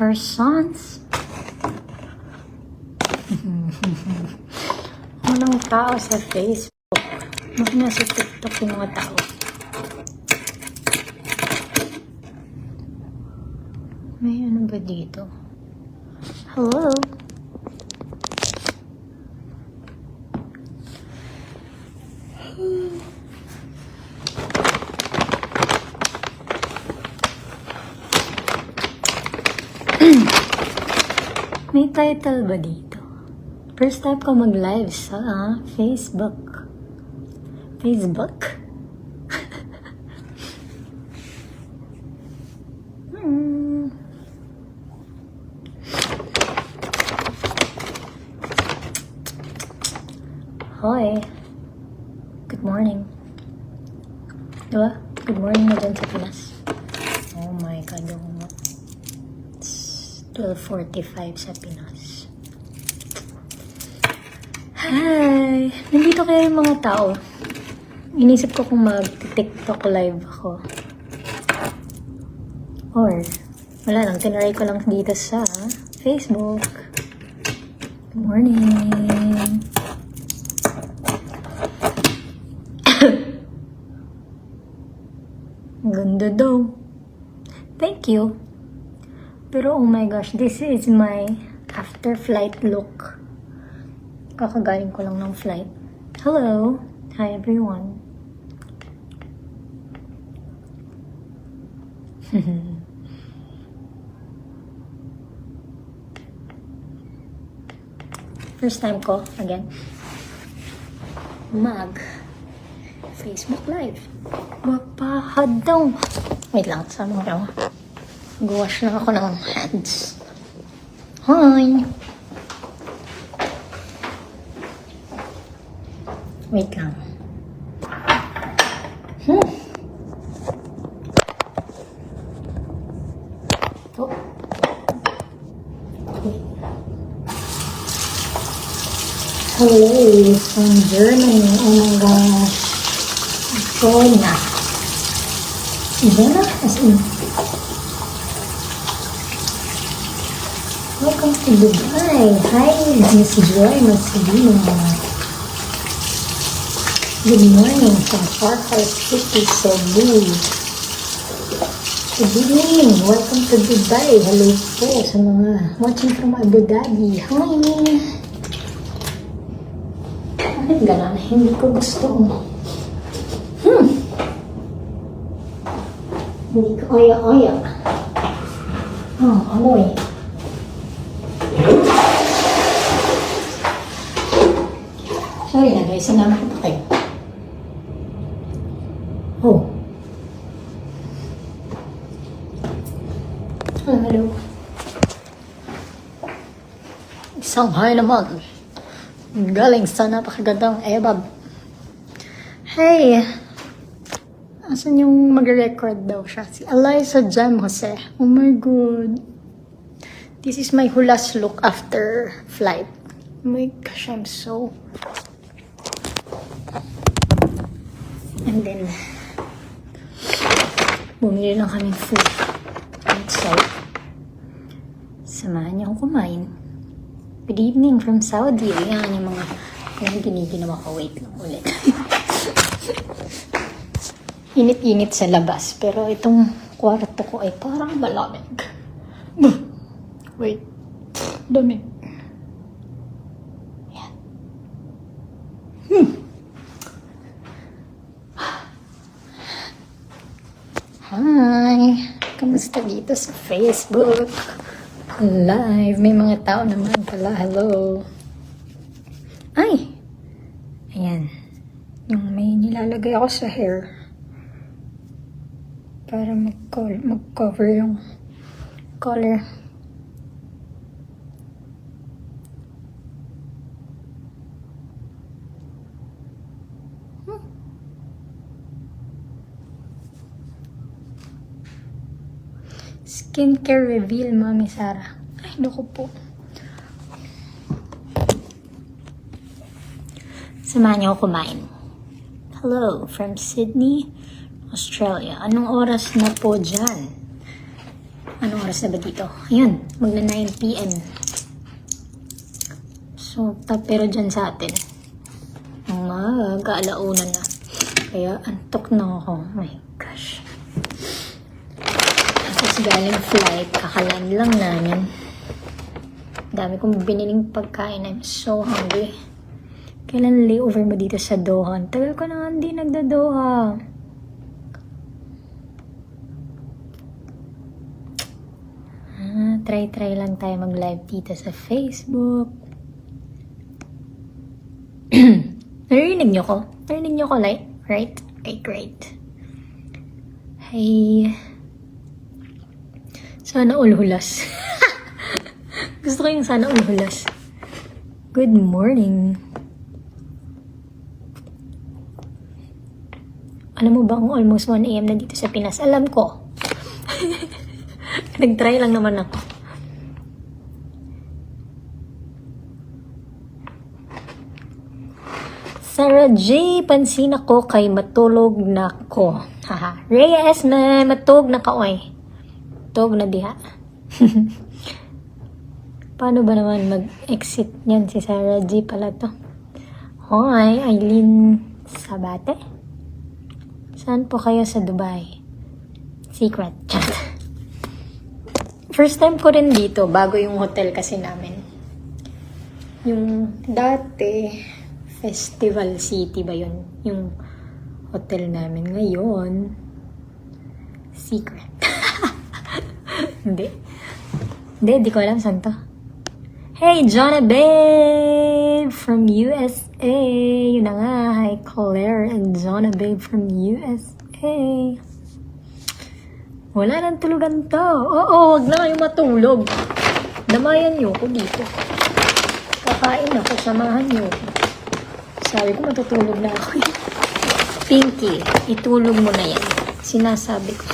your sons. Walang tao sa Facebook. Mga nasa TikTok yung mga tao. May ano ba dito? Hello? May title ba dito? First time ko mag-live sa Facebook. Facebook? Hoy. Good morning. Diba? Good morning na dyan sa Pinas. Oh my God. It's 12:45 sa Pinas. Hi! Nandito kayo yung mga tao. Inisip ko kung mag-TikTok live ako. Or, wala lang. Tinaray ko lang dito sa Facebook. Good morning! Ganda daw. Thank you. Pero oh my gosh, this is my after flight look. Kakagaling ko lang ng flight. Hello. Hi everyone. First time ko, again, Facebook Live. Mapahad daw. Wait lang, sama ko. Mag-wash lang ako ng hands. Hi! Wait lang. Oh. Hello from Germany. Oh my gosh. Joanna. Ivana? As in. Welcome to Dubai. Hi, Miss Joy Marcelino. Good morning from Farfar City, Cebu. Good evening. Welcome to Dubai. Hello po sa mga watching from Abu Dhabi. Hi. Bakit gano'n? Hindi ko gusto. Hindi ko oya-oya. Oh, amoy. Sorry na guys, sinama ko pa kayo. Oh. Hello. Isang hi naman. Galing sa napakagandang ebab. Hey! Asan yung mag-record daw siya? Si Eliza Jem Jose. Oh my God. This is my hulas look after flight. Oh my gosh, I'm so... And then, bumili lang kami food outside. Samahan niyo akong kumain. Good evening from Saudi. Ayan yung mga giniginawa ko. Wait lang ulit. Init-init sa labas. Pero itong kwarto ko ay parang malamig. Wait. Dami. Ayan. Hi. Kamusta dito sa Facebook? Live. May mga tao naman pala. Hello. Ay! Ayan. Yung may nilalagay ako sa hair. Para mag-cover yung color. Skincare reveal, Mami Sarah. Ay, naku po. Samahan niyo ako kumain. Hello from Sydney, Australia. Anong oras na po dyan? Anong oras na ba dito? Ayun, magna 9 p.m. So, pero dyan sa atin, alauna na. Kaya, antok na ako. Oh my gosh. Tapos galing flight, kakalan lang namin. Dami kong biniling pagkain. I'm so hungry. Kailan layover mo dito sa Doha? Tagal ko na hindi nagda-Doha. Try lang tayo mag-live dito sa Facebook. Narinig nyo ko? Narinig nyo ko, like, right? Okay, great. Hey. Sana all hulas. Gusto ko yung sana all hulas. Good morning. Alam mo ba kung almost 1 a.m. na dito sa Pinas? Alam ko. Nag-try lang naman ako. Sarah J, pansin ako kay matulog na ko. Haha. Reyes na matulog na ka, oy. Matulog na diha. Paano ba naman mag-exit niyan si Sarah J pala to? Hoy, Eileen Sabate? Saan po kayo sa Dubai? Secret. First time ko rin dito, bago yung hotel kasi namin. Yung dati, Festival City ba yun? Yung hotel namin ngayon, secret. Hindi ko alam saan to. Hey, Jonna Babe from USA. Yun na nga, hi Claire and Jonna Babe from USA. Wala nang tulugan to. Oo, wag na kayo matulog. Damayan niyo ko dito. Kakain ako, samahan niyo ko. Sabi ko, matutulog na ako. Pinky, itulog mo na yan. Sinasabi ko.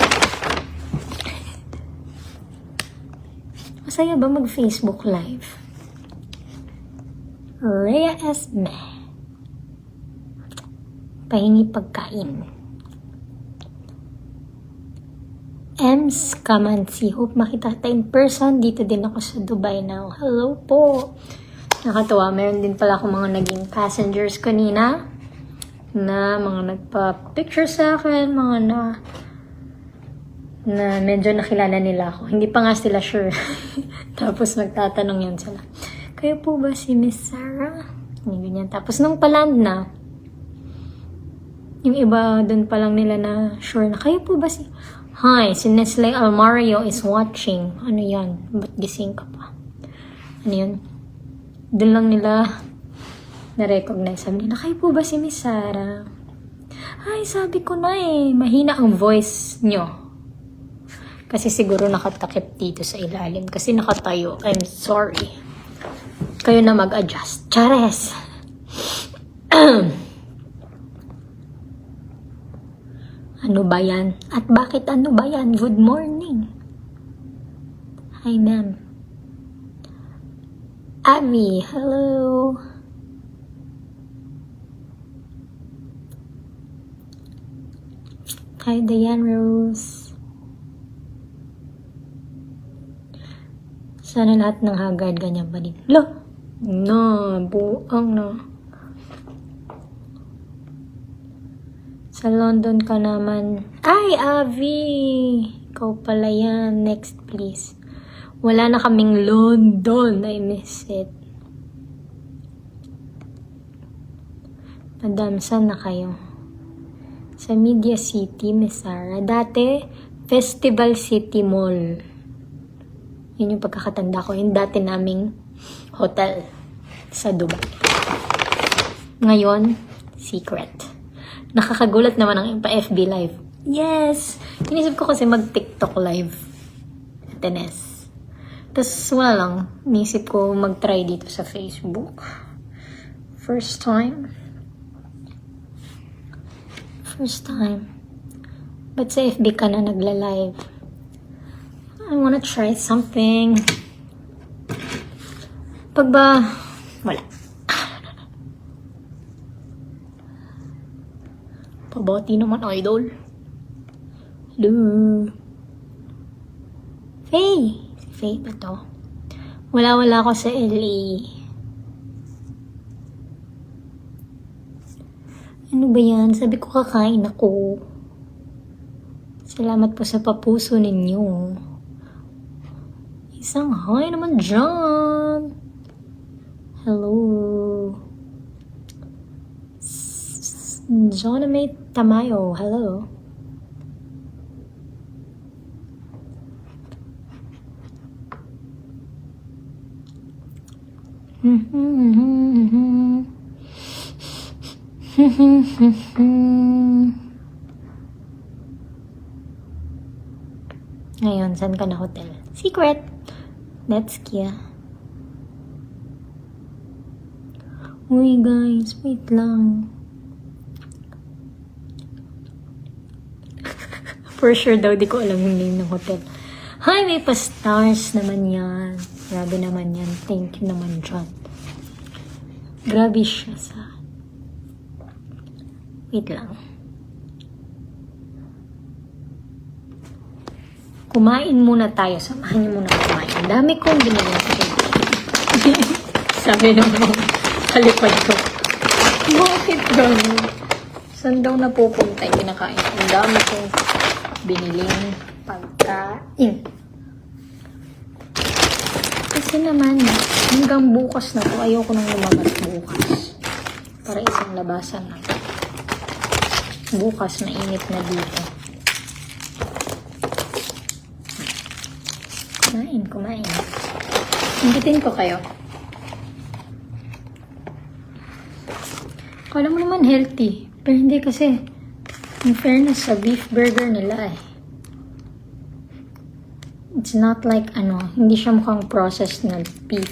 Masaya ba mag-Facebook Live? Rhea Esme. Pahingi pagkain. Ems Kamansi. Hope makita tayo in person. Dito din ako sa Dubai now. Hello po. Nakatawa, meron din pala akong mga naging passengers kanina na mga nagpa-picture sa akin, mga na medyo nakilala nila ako. Hindi pa nga sila sure. Tapos nagtatanong yan sila. Kayo po ba si Miss Sarah? Ganyan. Tapos nung paland na, yung iba dun pa lang nila na sure na, kayo po ba si... Hi, si Nestle Almario is watching. Ano yan? Ba't gising ka pa? Ano yun? Doon lang nila na-recognize. Sabi nila, kayo po ba si Miss Sarah? Ay, sabi ko na mahina ang voice nyo. Kasi siguro nakatakip dito sa ilalim. Kasi nakatayo. I'm sorry. Kayo na mag-adjust. Chares! Ano ba yan? At bakit ano ba yan? Good morning. Hi, ma'am. Abby, hello. Hi, Diane Rose. Sana lahat ng hagad ganyan ba din? Lo! No, buang na. Sa London ka naman. Ay, Abby! Ikaw pala yan. Next, please. Wala na kaming London. I miss it. Madam, saan na kayo? Sa Media City, Miss Sarah. Dati, Festival City Mall. Yun yung pagkakatanda ko. Yung dati naming hotel sa Dubai. Ngayon, secret. Nakakagulat naman ang pa-FB Live. Yes! Inisip ko kasi mag-TikTok Live. Tenes. Tapos wala lang, nisip ko mag-try dito sa Facebook. First time. But sa FB ka na nagla-live. I wanna try something. Pag ba, wala. Pabati naman, idol. Hello. Faye! Si Faye ba to? Wala ako sa LA. Ano ba yan? Sabi ko kakain ako. Salamat po sa papuso ninyo. Isang hi naman dyan. Hello. Jonamate Tamayo. Hello. Ngayon, saan ka na hotel? Secret! That's Kia. Uy guys, wait lang. For sure daw, di ko alam yung name ng hotel. Hi, may pa-stars naman yan. Grabe naman yan. Thank you naman dyan. Grabe siya sa... Wait lang. Kumain muna tayo. Samahan niyo muna kumain. Ang dami kong binili sa cake. Sabi naman sa likod ko. Bakit gano'n? Saan daw napupunta yung kinakain? Ang dami kong biniling pagkain. Kasi naman, hanggang bukas na to, ayoko nang lumabas bukas. Para isang labasan na. Bukas, mainit na dito. Kumain. Inggitin ko kayo. Kala mo naman healthy. Pero hindi kasi, in fairness sa beef burger nila eh. It's not like hindi siya mukhang processed na beef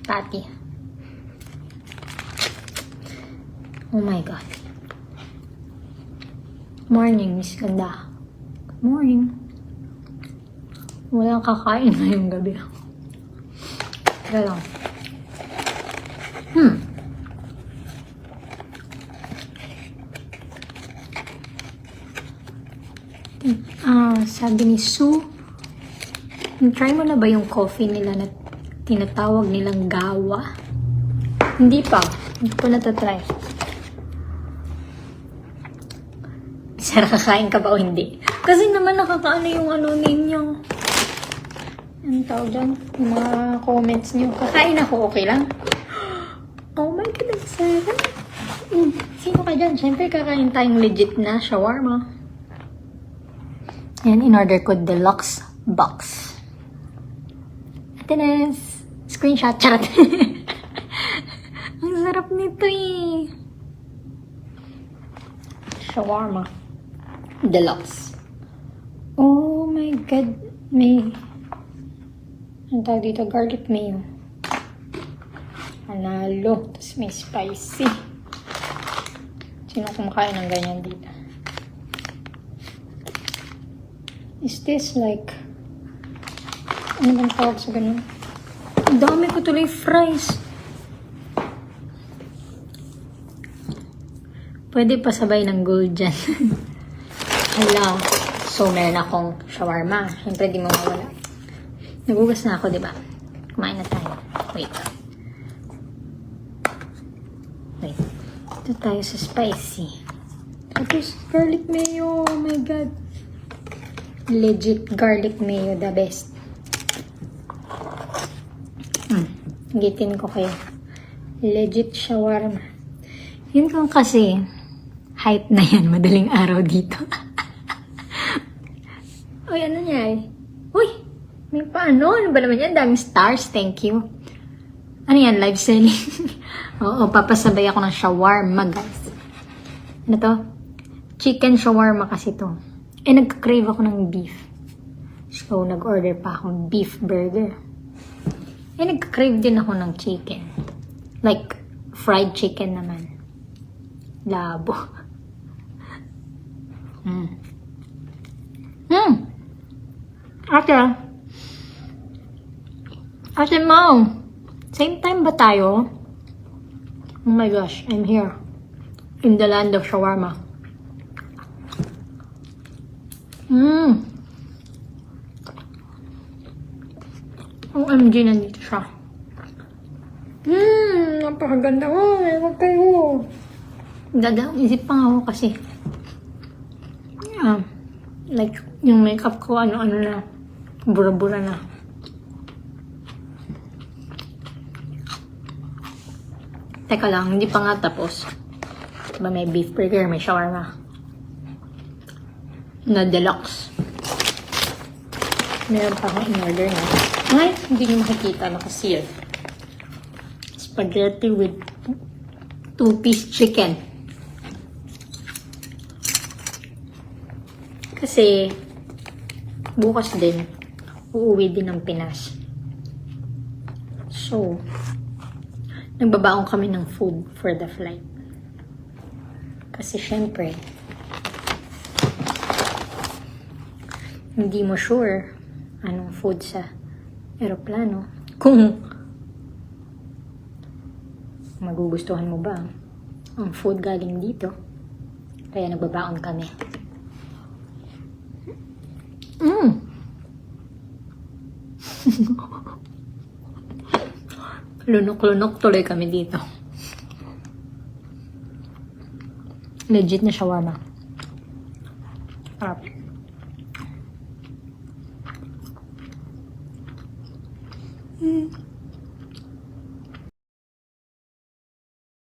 patty. Oh my God. Morning, Miss Ganda. Good morning. Walang kakain ngayong gabi. Tara lang. Sabi ni Sue, try mo na ba yung coffee nila na tinatawag nilang gawa? Hindi pa. Hindi ko natatry. Sara, kakain ka ba o hindi? Kasi naman nakakaano yung name niyo. Ano tawag dyan? Yung mga comments niyo. Kakain ako, okay lang? Oh my God, Sarah. Sino ka dyan? Siyempre kakain tayong legit na shawarma. Yan, in-order ko deluxe box. Atenes! Screenshot, charot. Ang sarap nito eh. Shawarma. Deluxe. Oh my God. May... Ang tawag dito? Garlic mayo. Panalo. Tapos may spicy. Sino kumakain ng ganyan dito? Is this like... Ano bang tawag sa ganun? Ang dami ko tuloy fries. Pwede pa sabay ng gold dyan. Hala. So, meron akong shawarma. Siyempre, di mo mawala. Nagugas na ako, di ba? Kumain na tayo. Wait. Ito tayo sa spicy. Tapos, garlic mayo. Oh my God. Legit garlic mayo, the best. Gitin ko kayo. Legit shawarma. Yun kung kasi, hype na yan, madaling araw dito. Uy, ano niya? Uy, may paano? Ano ba naman yan? Daming stars, thank you. Ano yan, live selling? Oo, papasabay ako ng shawarma, guys. Ano to? Chicken shawarma kasi to. Eh, nagka-crave ako ng beef. So, nag-order pa akong beef burger. Eh, nagka-crave din ako ng chicken. Like, fried chicken naman. Labo. Ate Mau, same time ba tayo? Oh my gosh, I'm here. In the land of shawarma. OMG, nandito siya. Napakaganda. Ewan kayo. Dadang isip pa nga ako kasi. Like, yung makeup ko, ano-ano na. Bura-bura na. Teka lang, hindi pa nga tapos. Diba may beef burger, may shawarma. Na deluxe. Meron pa akong in-order na. Ay, hindi nyo makikita, nakaseal. Spaghetti with 2-piece chicken. Kasi, bukas din, uuwi din ng Pinas. So, nagbabaon kami ng food for the flight. Kasi syempre, hindi mo sure anong food sa eroplano. Kung magugustuhan mo ba ang food galing dito. Kaya nagbabaon kami. Lunok-lunok tuloy kami dito. Legit na shawarma. Sarap.